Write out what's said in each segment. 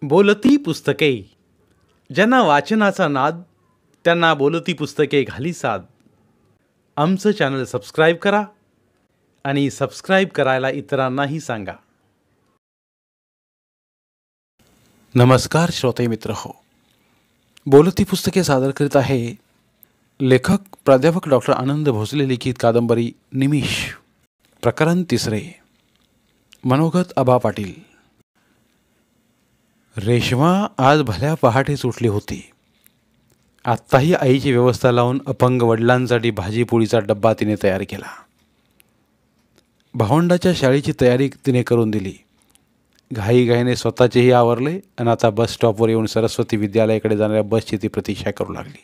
बोलती पुस्तके. ज्यांना वाचनाचा नाद त्यांना बोलती पुस्तके घाली साद. आमचं चॅनल सबस्क्राईब करा आणि सबस्क्राईब करायला इतरांनाही सांगा. नमस्कार श्रोते मित्र हो, बोलती पुस्तके सादर करीत आहे लेखक प्राध्यापक डॉक्टर आनंद भोसले लिखित कादंबरी निमिष, प्रकरण 3. मनोगत आबा पाटील. रेश्मा आज भल्या पहाटेच उठली होती. आत्ताही आईची व्यवस्था लावून अपंग वडिलांसाठी भाजीपोळीचा डब्बा तिने तयार केला. भावंडाच्या शाळेची तयारी तिने करून दिली. घाईघाईने स्वतःचेही आवरले आणि आता बस स्टॉपवर येऊन सरस्वती विद्यालयाकडे जाणाऱ्या बसची ती प्रतीक्षा करू लागली.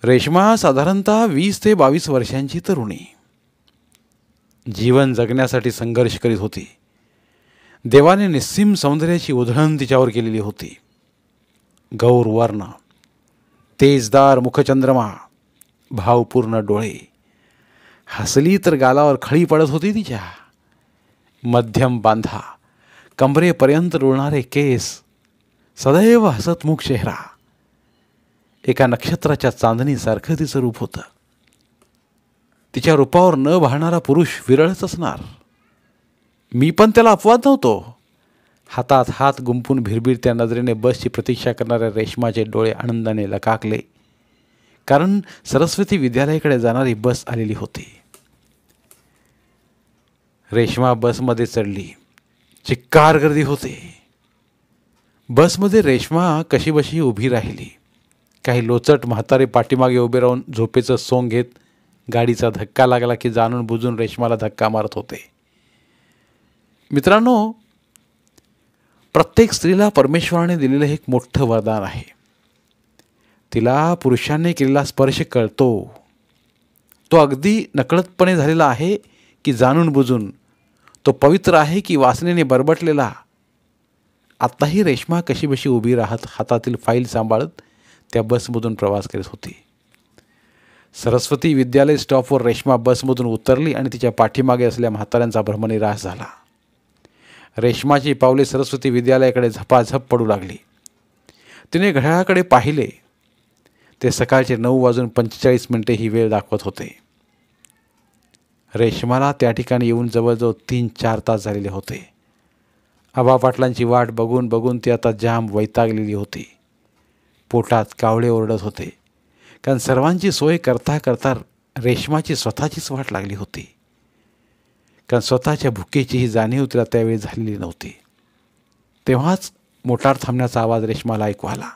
रेश्मा साधारणतः 20 ते 22 वर्षांची तरुणी. जीवन जगण्यासाठी संघर्ष करीत होती. देवाने निस्सीम सौंदर्याची उधळण तिच्यावर केलेली होती. गौर वर्ण, तेजदार मुखचंद्रमा, भावपूर्ण डोळे, हसली तर गालावर खळी पडत होती तिच्या. मध्यम बांधा, कमरेपर्यंत रुळणारे केस, सदैव हसतमुख चेहरा. एका नक्षत्राच्या चांदणीसारखं तिचं रूप होतं. तिच्या रूपावर न वाहणारा पुरुष विरळच असणार. मी पण त्याला अपवाद नव्हतो. हातात हात गुंफून भिरभिरत्या नजरेने बसची प्रतीक्षा करणाऱ्या रेश्माचे डोळे आनंदाने लकाकले, कारण सरस्वती विद्यालयाकडे जाणारी बस आलेली होती. रेश्मा बसमध्ये चढली. चिक्कार गर्दी होते. बसमध्ये रेश्मा कशीबशी उभी राहिली. काही लोचट म्हातारे पाठीमागे उभे राहून झोपेचं सोंग घेत गाडीचा धक्का लागला की जाणून बुजून रेश्माला धक्का मारत होते. मित्रांनो, प्रत्येक स्त्रीला परमेश्वराने दिलेलं एक मोठं वरदान आहे. तिला पुरुषांनी केलेला स्पर्श कळतो. तो अगदी नकळतपणे झालेला आहे की जाणून बुजून, तो पवित्र आहे की वासनेने बरबटलेला. आत्ताही रेश्मा कशीबशी उभी राहत हातातील फाईल सांभाळत त्या बसमधून प्रवास करीत होती. सरस्वती विद्यालय स्टॉपवर रेश्मा बसमधून उतरली आणि तिच्या पाठीमागे असलेल्या म्हाताऱ्यांचा भ्रमनिरास झाला. रेश्माची पावले सरस्वती विद्यालयाकडे झपाझप पडू लागली. तिने घड्याळाकडे पाहिले. ते सकाळचे 9:45 ही वेळ दाखवत होते. रेश्माला त्या ठिकाणी येऊन जवळजवळ 3-4 तास झालेले होते. आबा पाटलांची वाट बघून बघून ती आता जाम वैतागलेली होती. पोटात कावळे ओरडत होते, कारण सर्वांची सोय करता करता रेश्माची स्वतःचीच वाट लागली होती. कारण स्वतःच्या भुकेचीही जाणीव तिला त्यावेळी झालेली नव्हती. तेव्हाच मोटार थांबण्याचा आवाज रेश्माला ऐकू आला.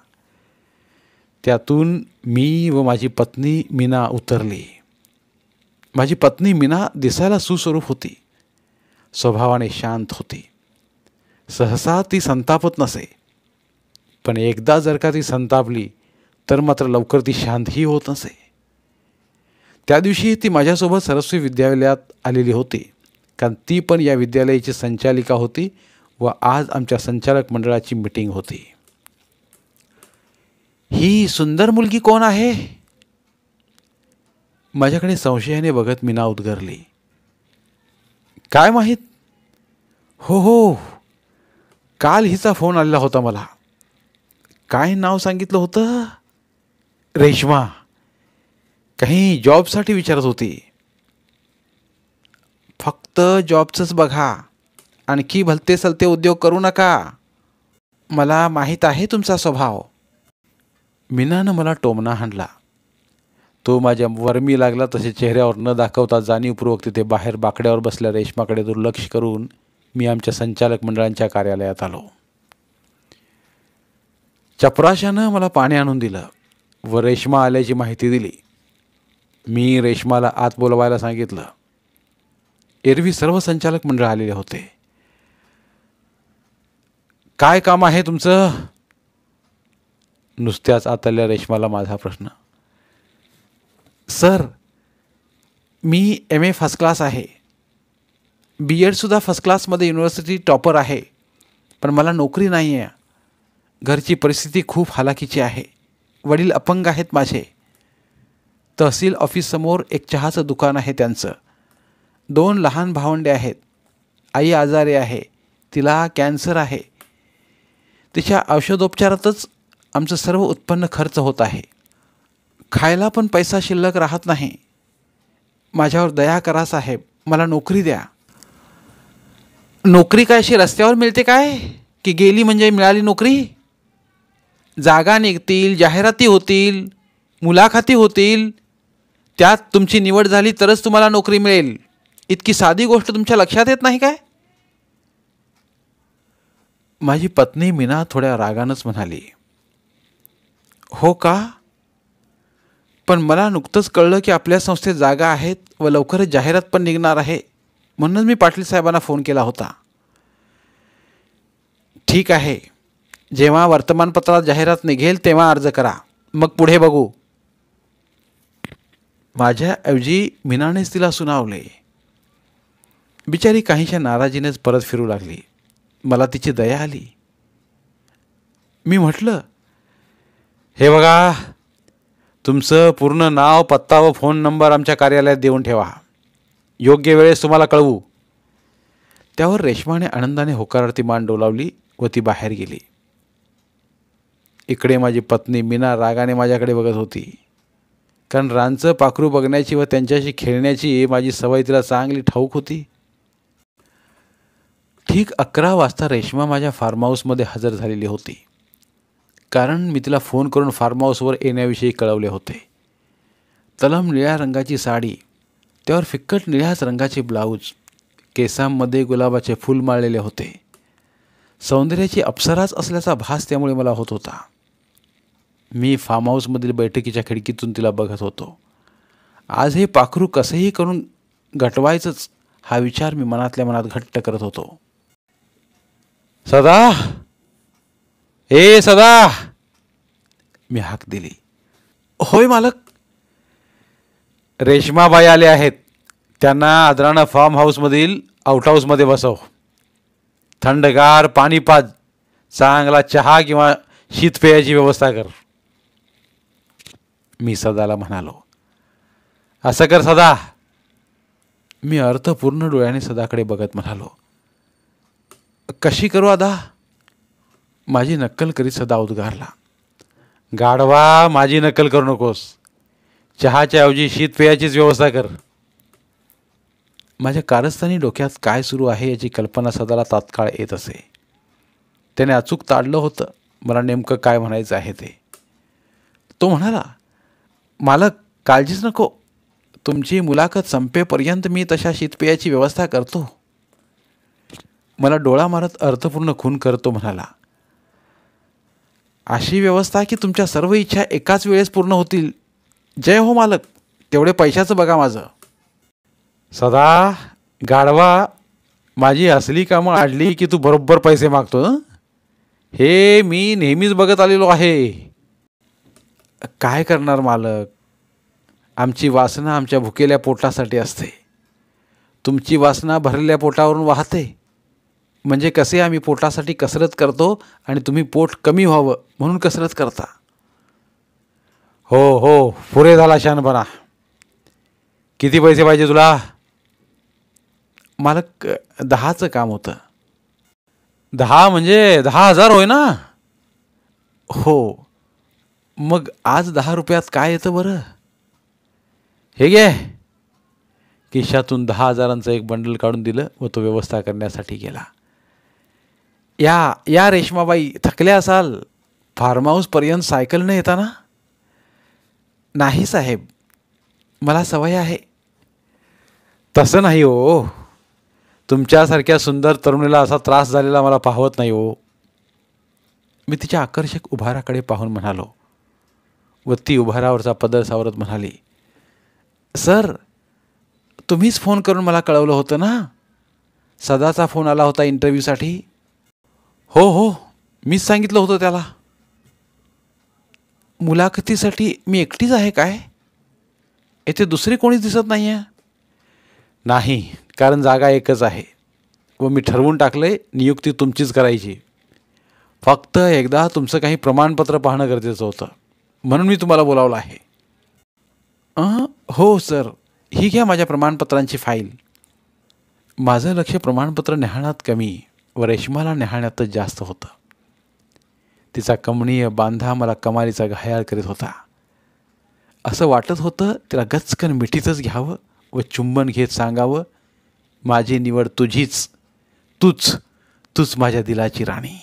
त्यातून मी व माझी पत्नी मीना उतरली. माझी पत्नी मीना दिसायला सुस्वरूप होती. स्वभावाने शांत होती. सहसा ती संतापत नसे, पण एकदा जर का ती संतापली तर मात्र लवकर ती शांतही होत नसे. त्या दिवशी ती माझ्यासोबत सरस्वती विद्यालयात आलेली होती, कारण ती पण या विद्यालयाची संचालिका होती व आज आमच्या संचालक मंडळाची मीटिंग होती. ही सुंदर मुलगी कोण आहे? माझ्याकडे संशयाने बघत मीना उद्गारली. काय माहीत? हो, काल हिचा फोन आलेला होता मला. काय नाव सांगितलं होतं? रेश्मा. काही जॉबसाठी विचारत होती. फक्त जॉबचंच बघा, आणखी भलते सलते उद्योग करू नका. मला माहीत आहे तुमचा स्वभाव. मीनानं मला टोमणा हाणला. तो माझ्या वर्मी लागला तसे चेहऱ्यावर न दाखवता जाणीवपूर्वक तिथे बाहेर बाकड्यावर बसल्या रेश्माकडे दुर्लक्ष करून मी आमच्या संचालक मंडळांच्या कार्यालयात आलो. चपराशानं मला पाणी आणून दिलं व रेश्मा आल्याची माहिती दिली. मी रेश्माला आत बोलवायला सांगितलं. एरवी सर्व संचालक मंडळ आलेले होते. काय काम आहे तुमचं? नुसत्याच आतल्या रेश्माला माझा प्रश्न. सर, मी MA फर्स्ट क्लास आहे. BEdसुद्धा फर्स्ट क्लासमध्ये युनिव्हर्सिटी टॉपर आहे, पण मला नोकरी नाही आहे. घरची परिस्थिती खूप हालाकीची आहे. वडील अपंग आहेत माझे. तहसील ऑफिससमोर एक चहाचं दुकान आहे त्यांचं. 2 लहान भावंडे आहेत. आई आजारी आहे. तिला कॅन्सर आहे. तिच्या औषधोपचारातच आमचं सर्व उत्पन्न खर्च होत आहे. खायला पण पैसा शिल्लक राहत नाही. माझ्यावर दया करा साहेब, मला नोकरी द्या. नोकरी काय अशी रस्त्यावर मिळते काय, की गेली म्हणजे मिळाली नोकरी? जागा निघतील, जाहिराती होतील, मुलाखती होतील, त्यात तुमची निवड झाली तरच तुम्हाला नोकरी मिळेल. इतकी साधी गोष्ट तुमच्या लक्षात येत नाही काय? माझी पत्नी मीना थोड्या रागानंच म्हणाली, हो का? पण मला नुकतंच कळलं की आपल्या संस्थेत जागा आहेत व लवकरच जाहिरात पण निघणार आहे, म्हणूनच मी पाटील साहेबांना फोन केला होता. ठीक आहे, जेव्हा वर्तमानपत्रात जाहिरात निघेल तेव्हा अर्ज करा, मग पुढे बघू. माझ्याऐवजी मीनानेच तिला सुनावले. बिचारी काहीशा नाराजीनेच परत फिरू लागली. मला तिची दया आली. मी म्हटलं, हे बघा, तुमचं पूर्ण नाव, पत्ता व फोन नंबर आमच्या कार्यालयात देऊन ठेवा. योग्य वेळेस तुम्हाला कळवू. त्यावर रेश्माने आनंदाने होकारार्थी मान डोलावली व ती बाहेर गेली. इकडे माझी पत्नी मीना रागाने माझ्याकडे बघत होती, कारण रांचं पाखरू बघण्याची व त्यांच्याशी खेळण्याची माझी सवय तिला चांगली ठाऊक होती. ठीक 11 वाजता रेश्मा माझ्या फार्म हाऊसमध्ये हजर झालेली होती, कारण मी तिला फोन करून फार्म हाऊसवर येण्याविषयी कळवले होते. तलम निळ्या रंगाची साडी, त्यावर फिक्कट निळ्याच रंगाचे ब्लाऊज, केसांमध्ये गुलाबाचे फूल माळलेले होते. सौंदर्याची अप्सराच असल्याचा भास त्यामुळे मला होत होता. मी फार्म हाऊसमधील बैठकीच्या खिडकीतून तिला बघत होतो. आज हे पाखरू कसेही करून गटवायचंच, हा विचार मी मनातल्या मनात घट्ट करत होतो. सदा, ए सदा, मी हाक दिली. होय मालक. रेश्माबाई आले आहेत, त्यांना आदरानं फार्म हाऊसमधील आउट हाऊसमध्ये बसव. थंडगार पाणी पाज, चांगला चहा किंवा शीतपेयाची व्यवस्था कर. मी सदाला म्हणालो. असं कर सदा. मी अर्थपूर्ण डोळ्याने सदाकडे बघत म्हणालो. कशी करू आदा? माझी नक्कल करीत सदा उद्गारला. गाढवा, माझी नक्कल करू नकोस. चहाच्या ऐवजी शीतपेयाचीच व्यवस्था कर. माझ्या कारस्थानी डोक्यात काय सुरू आहे याची कल्पना सदाला तात्काळ येत असे. त्याने अचूक ताडलं होतं मला नेमकं काय म्हणायचं आहे ते. तो म्हणाला, मालक काळजीच नको, तुमची मुलाखत संपेपर्यंत मी तशा शीतपेयाची व्यवस्था करतो. मला डोळा मारत अर्थपूर्ण खून करतो म्हणाला, अशी व्यवस्था की तुमच्या सर्व इच्छा एकाच वेळेस पूर्ण होतील. जय हो मालक. तेवढे पैशाचं बघा माझं. सदा गाढवा, माझी असली कामं आडली की तू बरोबर पैसे मागतो. हे मी नेहमीच बघत आलेलो आहे. काय करणार मालक, आमची वासना आमच्या भुकेल्या पोटासाठी असते. तुमची वासना भरलेल्या पोटावरून वाहते. म्हणजे कसे आम्ही पोटासाठी कसरत करतो आणि तुम्ही पोट कमी व्हावं म्हणून कसरत करता. हो हो, पुरे झाला शहाणपणा. किती पैसे पाहिजे तुला? मालक 10चं काम होतं. 10 म्हणजे 10,000 होय ना? हो. मग आज 10 रुपयात काय येतं बरं? हे घे. खिशातून 10,000चं एक बंडल काढून दिलं व तो व्यवस्था करण्यासाठी गेला. या रेश्माबाई, थकल्या असाल. फार्म हाऊसपर्यंत सायकलने येता ना? नाही साहेब, मला सवय आहे. तसं नाही हो, तुमच्यासारख्या सुंदर तरुणीला असा त्रास झालेला मला पाहवत नाही हो. मी तिच्या आकर्षक उभाराकडे पाहून म्हणालो व ती उभारावरचा पदर सावरत म्हणाली, सर, तुम्हीच फोन करून मला कळवलं होतं ना? सदाचा फोन आला होता इंटरव्ह्यूसाठी. हो हो, मीच सांगितलं होतं त्याला. मुलाखतीसाठी मी एकटीच आहे काय? येथे दुसरे कोणीच दिसत नाही आहे. नाही, कारण जागा एकच आहे व मी ठरवून टाकले नियुक्ती तुमचीच करायची. फक्त एकदा तुमचं काही प्रमाणपत्र पाहणं गरजेचं होतं, म्हणून मी तुम्हाला बोलावलं आहे. हो सर, ही घ्या माझ्या प्रमाणपत्रांची फाईल. माझं लक्ष प्रमाणपत्र न्याहाळण्यात कमी व रेश्माला न्याहाळण्यातच जास्त होतं. तिचा कमनीय बांधा मला कमालीचा घायाळ करीत होता. असं वाटत होतं तिला गचकन मिठीतच घ्यावं व चुंबन घेत सांगावं, माझी निवड तुझीच, तूच माझ्या दिलाची राणी.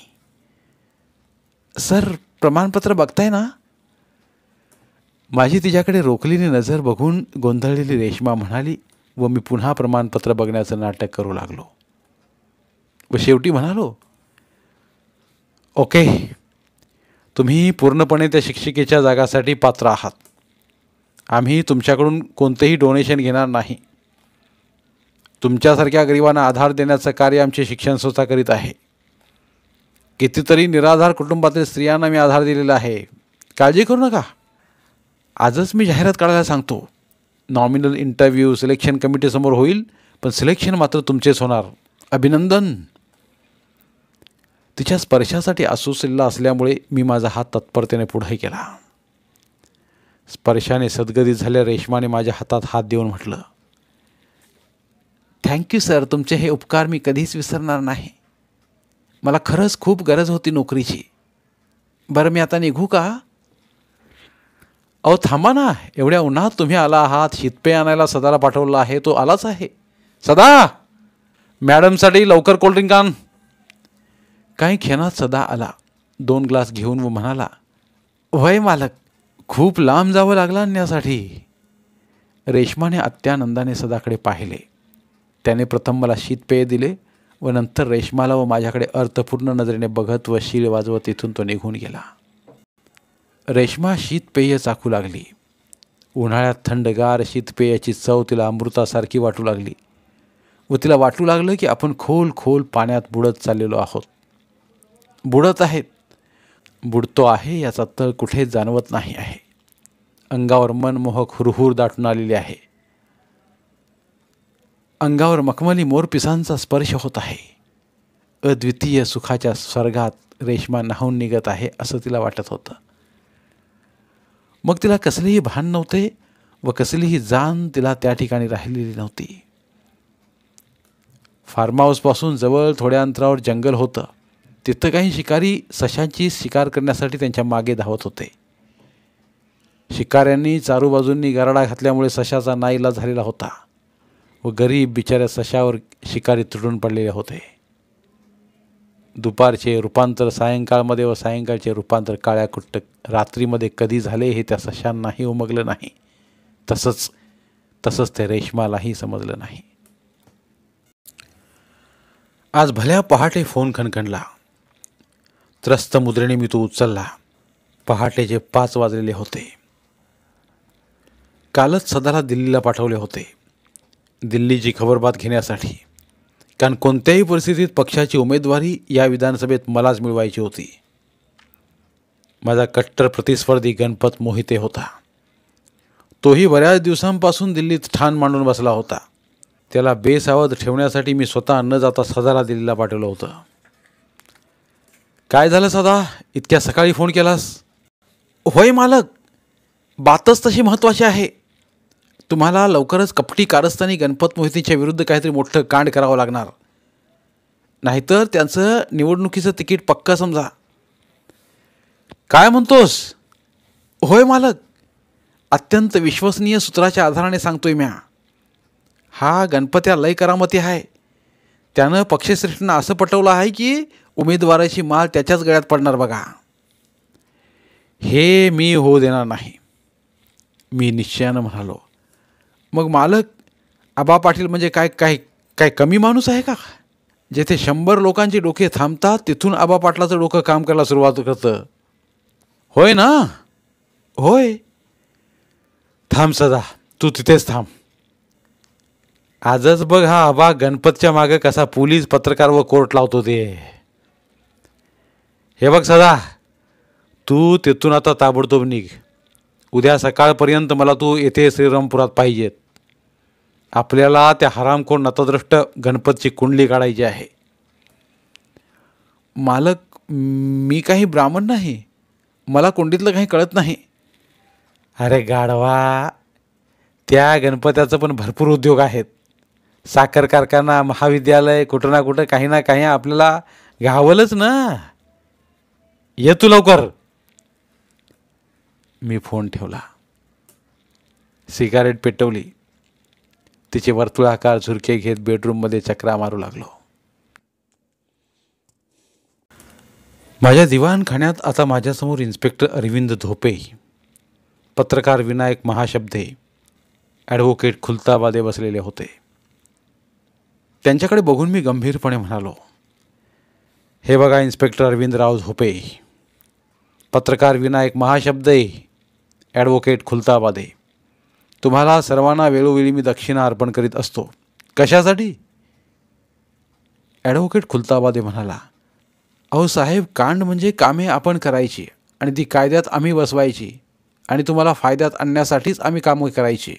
सर, प्रमाणपत्र बघताय ना? माझी तिच्याकडे रोखलेली नजर बघून गोंधळलेली रेश्मा म्हणाली व मी पुन्हा प्रमाणपत्र बघण्याचं नाटक करू लागलो व शेवटी म्हणालो, ओके, तुम्ही पूर्णपणे त्या शिक्षिकेच्या जागासाठी पात्र आहात. आम्ही तुमच्याकडून कोणतेही डोनेशन घेणार नाही. तुमच्यासारख्या गरिबांना आधार देण्याचं कार्य आमची शिक्षण संस्था करीत आहे. कितीतरी निराधार कुटुंबातील स्त्रियांना मी आधार दिलेला आहे. काळजी करू नका. आजच मी जाहिरात काढायला सांगतो. नॉमिनल इंटरव्ह्यू सिलेक्शन कमिटीसमोर होईल, पण सिलेक्शन मात्र तुमचेच होणार. अभिनंदन. तिच्या स्पर्शासाठी आसुसलेला असल्यामुळे मी माझा हात तत्परतेने पुढे केला. स्पर्शाने सद्गदित झाल्या रेश्माने माझ्या हातात हात देऊन म्हटलं, थँक्यू सर, तुमचे हे उपकार मी कधीच विसरणार नाही. मला खरंच खूप गरज होती नोकरीची. बरं, मी आता निघू का? अहो थांबा ना, एवढ्या उन्हात तुम्ही आला आहात. शीतपेय आणायला सदाला पाठवला आहे, तो आलाच आहे. सदा, मॅडमसाठी लवकर कोल्ड्रिंक आण. काही क्षणात सदा आला. 2 ग्लास घेऊन व म्हणाला, वय मालक, खूप लांब जावं लागलं आणण्यासाठी. रेश्माने अत्यानंदाने सदाकडे पाहिले. त्याने प्रथम मला शीतपेय दिले व नंतर रेश्माला व माझ्याकडे अर्थपूर्ण नजरेने बघत व शीळ वाजवत तिथून तो निघून गेला. रेश्मा शीतपेय चाखू लागली. उन्हाळ्यात थंडगार शीतपेयाची चव तिला अमृतासारखी वाटू लागली व तिला वाटू लागलं की आपण खोल खोल पाण्यात बुडत चाललेलो आहोत. बुडत आहेत. बुडतो आहे याचा तळ कुठे जाणवत नाही आहे. अंगावर मनमोहक हुरहुर दाटून आलेली आहे. अंगावर मखमली मोरपिसांचा स्पर्श होत आहे. अद्वितीय सुखाच्या स्वर्गात रेश्मा न्हाऊन निघत आहे असं तिला वाटत होतं. मग तिला कसलेही भान नव्हते व कसलीही जाण तिला त्या ठिकाणी राहिलेली नव्हती. फार्म हाऊसपासून जवळ थोड्या अंतरावर जंगल होतं. तिथं काही शिकारी सशांची शिकार करण्यासाठी त्यांच्या मागे धावत होते. शिकाऱ्यांनी चारूबाजूंनी गराडा घातल्यामुळे सशाचा नाईलाज झालेला होता व गरीब बिचाऱ्या सशावर शिकारी तुटून पडलेले होते. दुपारचे रूपांतर सायंकाळमध्ये व सायंकाळचे रूपांतर काळ्या कुट्ट रात्रीमध्ये कधी झाले हे त्या सशांनाही उमगलं नाही. तसंच ते रेश्मालाही समजलं नाही. आज भल्या पहाटे फोन खणखणला. त्रस्त मुद्रेने मी तो उचलला. पहाटेचे 5 वाजलेले होते. कालच सदाला दिल्लीला पाठवले होते, दिल्लीची खबरबात घेण्यासाठी. कारण कोणत्याही परिस्थितीत पक्षाची उमेदवारी या विधानसभेत मलाच मिळवायची होती. माझा कट्टर प्रतिस्पर्धी गणपत मोहिते होता. तोही बऱ्याच दिवसांपासून दिल्लीत ठाण मांडून बसला होता. त्याला बेसावध ठेवण्यासाठी मी स्वतः न जाता सदाला दिल्लीला पाठवलं होतं. काय झालं सदा, इतक्या सकाळी फोन केलास? होय मालक, बातच तशी महत्त्वाची आहे. तुम्हाला लवकरच कपटी कारस्थानी गणपत मोहितेच्या विरुद्ध काहीतरी मोठं कांड करावं लागणार, नाहीतर त्यांचं निवडणुकीचं तिकीट पक्का समजा. काय म्हणतोस? होय मालक, अत्यंत विश्वसनीय सूत्राच्या आधाराने सांगतोय म्या. हा गणपत्या लय करामती आहे. त्यानं पक्षश्रेष्ठींना असं पटवलं आहे की उमेदवाराची माल त्याच्याच गळ्यात पडणार बघा. हे मी होऊ देणार नाही, मी निश्चयानं म्हणालो. मग मालक, आबा पाटील म्हणजे काय कमी माणूस आहे का? जेथे 100 लोकांची डोके थांबतात तिथून आबा पाटलाचं डोकं काम करायला सुरुवात करतं. होय ना? होय. थांब सदा, तू तिथेच थांब. आजच बघ हा आबा गणपतच्या मागं कसा पोलीस, पत्रकार व कोर्ट लावतो ते. हे बघ सदा, तू तिथून आता ताबडतोब निघ. उद्या सकाळपर्यंत मला तू येथे श्रीरामपुरात पाहिजेत. आपल्याला त्या हरामखोर नतद्रष्ट गणपतची कुंडली काढायची आहे. मालक, मी काही ब्राह्मण नाही, मला कुंडीतलं काही कळत नाही. अरे गाढवा, त्या गणपत्याचं पण भरपूर उद्योग आहेत. साखर कारखाना, महाविद्यालय, कुठं ना कुठं काही ना काही आपल्याला घ्यावलंच ना. ये तू लवकर. मी फोन ठेवला, सिगारेट पेटवली, तिचे वर्तुळाकार झुरके घेत बेडरूममध्ये चक्रा मारू लागलो. माझ्या दिवाणखान्यात आता माझ्यासमोर इन्स्पेक्टर अरविंद धोपे, पत्रकार विनायक महाशब्दे, ॲडव्होकेट खुलताबादे बसलेले होते. त्यांच्याकडे बघून मी गंभीरपणे म्हणालो, हे बघा इन्स्पेक्टर अरविंदराव धोपे, पत्रकार विनायक महाशब्दे, ॲडव्होकेट खुलताबादे, तुम्हाला सर्वांना वेळोवेळी मी दक्षिणा अर्पण करीत असतो. कशासाठी? ॲडव्होकेट खुलताबादे म्हणाला, अहो साहेब, कांड म्हणजे कामे आपण करायची आणि ती कायद्यात आम्ही बसवायची आणि तुम्हाला फायद्यात आणण्यासाठीच आम्ही कामं करायची.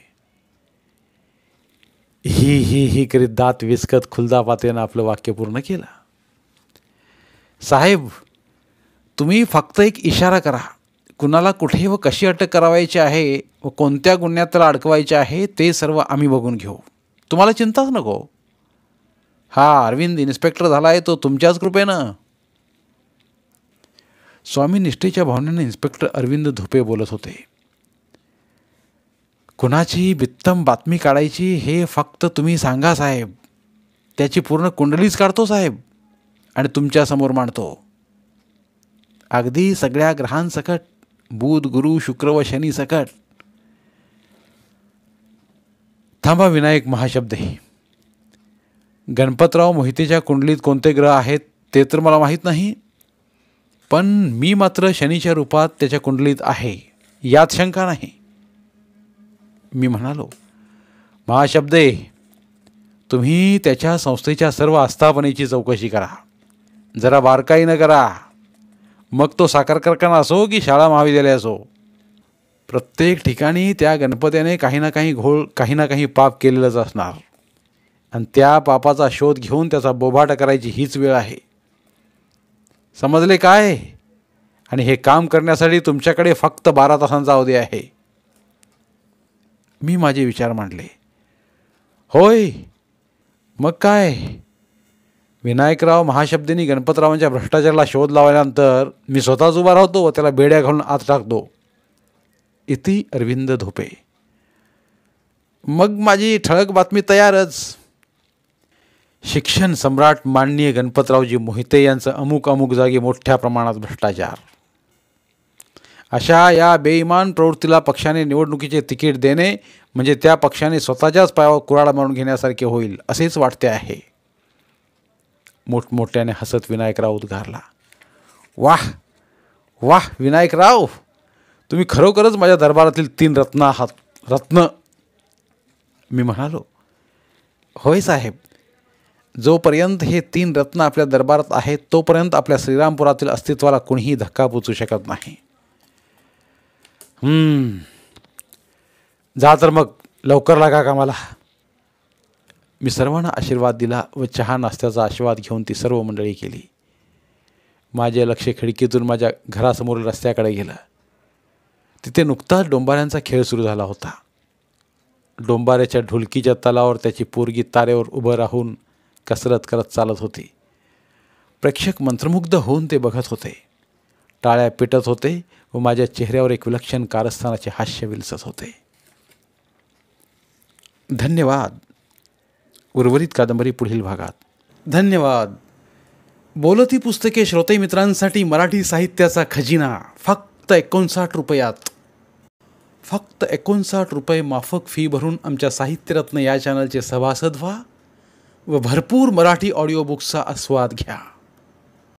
ही करीत दात विस्कत खुलताबादेनं आपलं वाक्य पूर्ण केलं. साहेब, तुम्ही फक्त एक इशारा करा, कुणाला कुठे व कशी अटक करावायची आहे व कोणत्या गुन्ह्यात त्याला अडकवायचे आहे ते सर्व आम्ही बघून घेऊ. तुम्हाला चिंताच नको. हा अरविंद इन्स्पेक्टर झाला आहे तो तुमच्याच कृपेनं. स्वामी निष्ठेच्या भावनेनं इन्स्पेक्टर अरविंद धोपे बोलत होते. कुणाची बित्तम बातमी काढायची हे फक्त तुम्ही सांगा साहेब. त्याची पूर्ण कुंडलीच काढतो साहेब आणि तुमच्यासमोर मांडतो, अगदी सगळ्या ग्रहांसकट, बुध, गुरु, शुक्र व शनी सकट. थांबा विनायक महाशब्दे, गणपतराव मोहितेच्या कुंडलीत कोणते ग्रह आहेत ते तर मला माहीत नाही, पण मी मात्र शनीच्या रूपात त्याच्या कुंडलीत आहे यात शंका नाही. मी म्हणालो, महाशब्दे, तुम्ही त्याच्या संस्थेच्या सर्व आस्थापनेची चौकशी करा, जरा बारकाईनं करा. मग तो साखर कारखाना असो की शाळा महाविद्यालय असो, प्रत्येक ठिकाणी त्या गणपतीने काही ना काही घोळ, काही ना काही पाप केलेलंच असणार आणि त्या पापाचा शोध घेऊन त्याचा बोभाटा करायची हीच वेळ आहे. समजले काय? आणि हे काम करण्यासाठी तुमच्याकडे फक्त 12 तासांचा अवधी आहे. मी माझे विचार मांडले. होय, मग काय? विनायकराव महाशब्देनी गणपतरावांच्या भ्रष्टाचाराला शोध लावल्यानंतर मी स्वतःच उभा राहतो व त्याला बेड्या घालून आत टाकतो. इति अरविंद धोपे. मग माझी ठळक बातमी तयारच. शिक्षण सम्राट माननीय गणपतरावजी मोहिते यांचं अमुक अमुक जागी मोठ्या प्रमाणात भ्रष्टाचार. अशा या बेईमान प्रवृत्तीला पक्षाने निवडणुकीचे तिकीट देणे म्हणजे त्या पक्षाने स्वतःच्याच पायावर कुऱ्हाड मारून घेण्यासारखे होईल असेच वाटते आहे. मोठमोठ्याने हसत विनायकराव उद्गारला. वाह वाह विनायकराव, तुम्ही खरोखरच माझ्या दरबारातील 3 रत्न आहात. रत्न. मी म्हणालो, होय साहेब, जोपर्यंत हे 3 रत्न आपल्या दरबारात आहेत तोपर्यंत आपल्या श्रीरामपुरातील अस्तित्वाला कोणीही धक्का पोचू शकत नाही. जा तर मग लवकर लागा कामाला. मी सर्वांना आशीर्वाद दिला व चहा नाश्त्याचा आशीर्वाद घेऊन ती सर्व मंडळी केली. माझे लक्ष खिडकीतून माझ्या घरासमोरील रस्त्याकडे गेलं. तिथे नुकताच डोंबाऱ्यांचा खेळ सुरू झाला होता. डोंबाऱ्याच्या ढोलकीच्या तालावर त्याची पोरगी तारेवर उभं राहून कसरत करत चालत होती. प्रेक्षक मंत्रमुग्ध होऊन ते बघत होते, टाळ्या पेटत होते व माझ्या चेहऱ्यावर एक विलक्षण कारस्थानाचे हास्य विलसत होते. धन्यवाद. उर्वरित कादंबरी पुढील भागात. धन्यवाद. बोलती पुस्तके श्रोते मित्रांसाठी मराठी साहित्याचा खजिना फक्त 59 रुपयात. फक्त 59 रुपये माफक फी भरून आमच्या साहित्यरत्न या चॅनलचे सभासद व्हा व भरपूर मराठी ऑडिओ बुक्सचा आस्वाद घ्या.